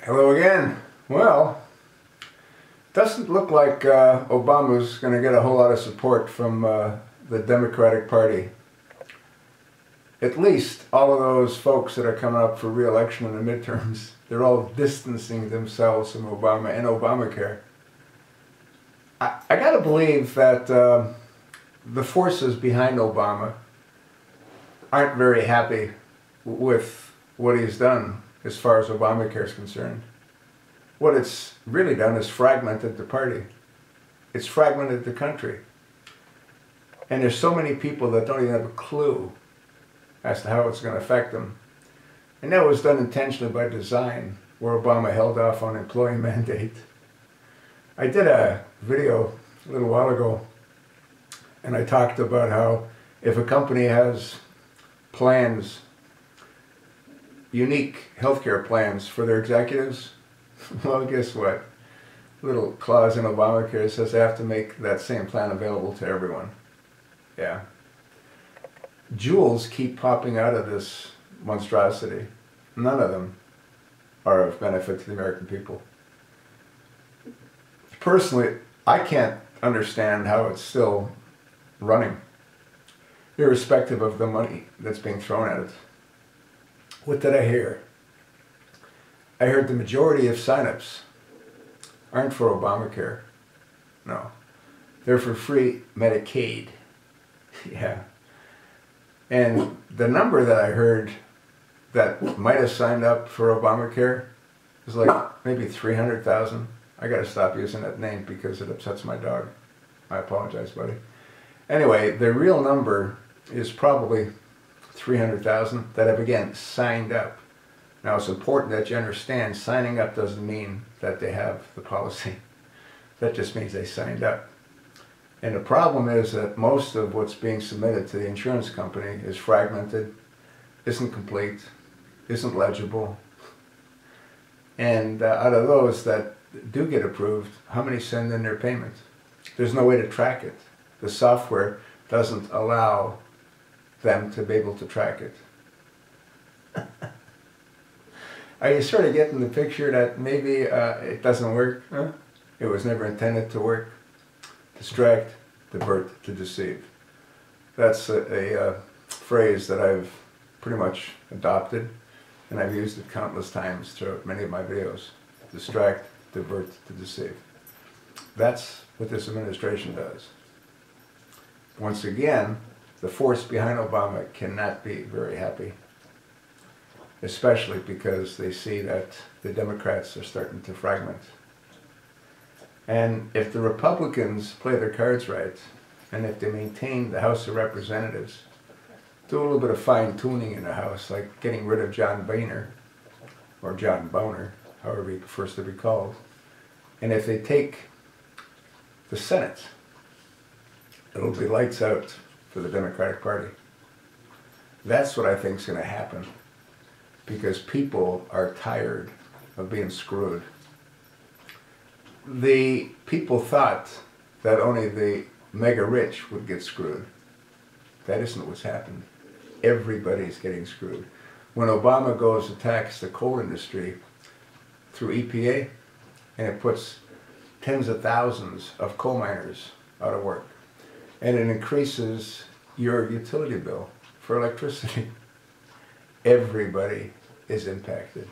Hello again. Well, doesn't look like Obama's going to get a whole lot of support from the Democratic Party. At least all of those folks that are coming up for re-election in the midterms, they're all distancing themselves from Obama and Obamacare. I got to believe that the forces behind Obama aren't very happy with what he's done as far as Obamacare is concerned. What it's really done is fragmented the party. It's fragmented the country. And there's so many people that don't even have a clue as to how it's going to affect them. And that was done intentionally by design, where Obama held off on employee mandate. I did a video a little while ago, and I talked about how if a company has plans, unique healthcare plans for their executives, well, guess what? Little clause in Obamacare says they have to make that same plan available to everyone. Yeah. Jewels keep popping out of this monstrosity. None of them are of benefit to the American people. Personally, I can't understand how it's still running, irrespective of the money that's being thrown at it. What did I hear? I heard the majority of signups aren't for Obamacare. No. They're for free Medicaid. Yeah. And the number that I heard that might have signed up for Obamacare was like maybe 300,000. I got to stop using that name because it upsets my dog. I apologize, buddy. Anyway, the real number is probably 300,000 that have again signed up. Now it's important that you understand signing up doesn't mean that they have the policy. That just means they signed up. And the problem is that most of what's being submitted to the insurance company is fragmented, isn't complete, isn't legible. And out of those that do get approved, how many send in their payment? There's no way to track it. The software doesn't allow them to be able to track it. Are you sort of getting the picture that maybe it doesn't work? Huh? It was never intended to work. Distract, divert, to deceive. That's a phrase that I've pretty much adopted, and I've used it countless times throughout many of my videos. Distract, divert, to deceive. That's what this administration does. Once again, the force behind Obama cannot be very happy, especially because they see that the Democrats are starting to fragment. And if the Republicans play their cards right, and if they maintain the House of Representatives, do a little bit of fine-tuning in the House, like getting rid of John Boehner, or John Boehner, however he prefers to be called, and if they take the Senate, it'll be lights out for the Democratic Party. That's what I think is going to happen, because people are tired of being screwed. The people thought that only the mega rich would get screwed. That isn't what's happened. Everybody's getting screwed. When Obama goes to tax the coal industry through EPA, and it puts tens of thousands of coal miners out of work, and it increases your utility bill for electricity, everybody is impacted.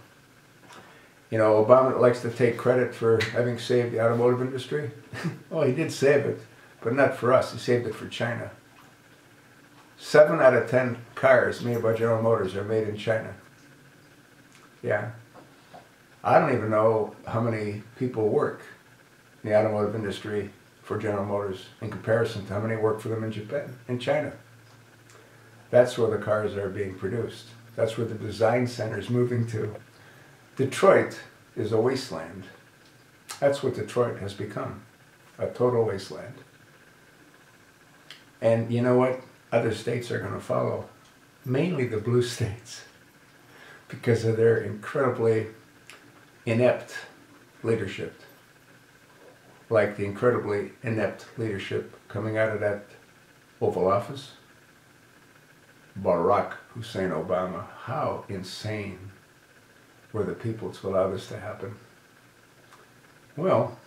You know, Obama likes to take credit for having saved the automotive industry. Well, he did save it, but not for us. He saved it for China. 7 out of 10 cars made by General Motors are made in China. Yeah. I don't even know how many people work in the automotive industry for General Motors in comparison to how many work for them in Japan, in China. That's where the cars are being produced. That's where the design center is moving to. Detroit is a wasteland. That's what Detroit has become, a total wasteland. And you know what? Other states are going to follow, mainly the blue states, because of their incredibly inept leadership. Like the incredibly inept leadership coming out of that Oval Office. Barack Hussein Obama. How insane were the people to allow this to happen? Well,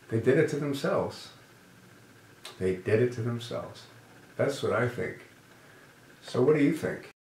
they did it to themselves. They did it to themselves. That's what I think. So what do you think?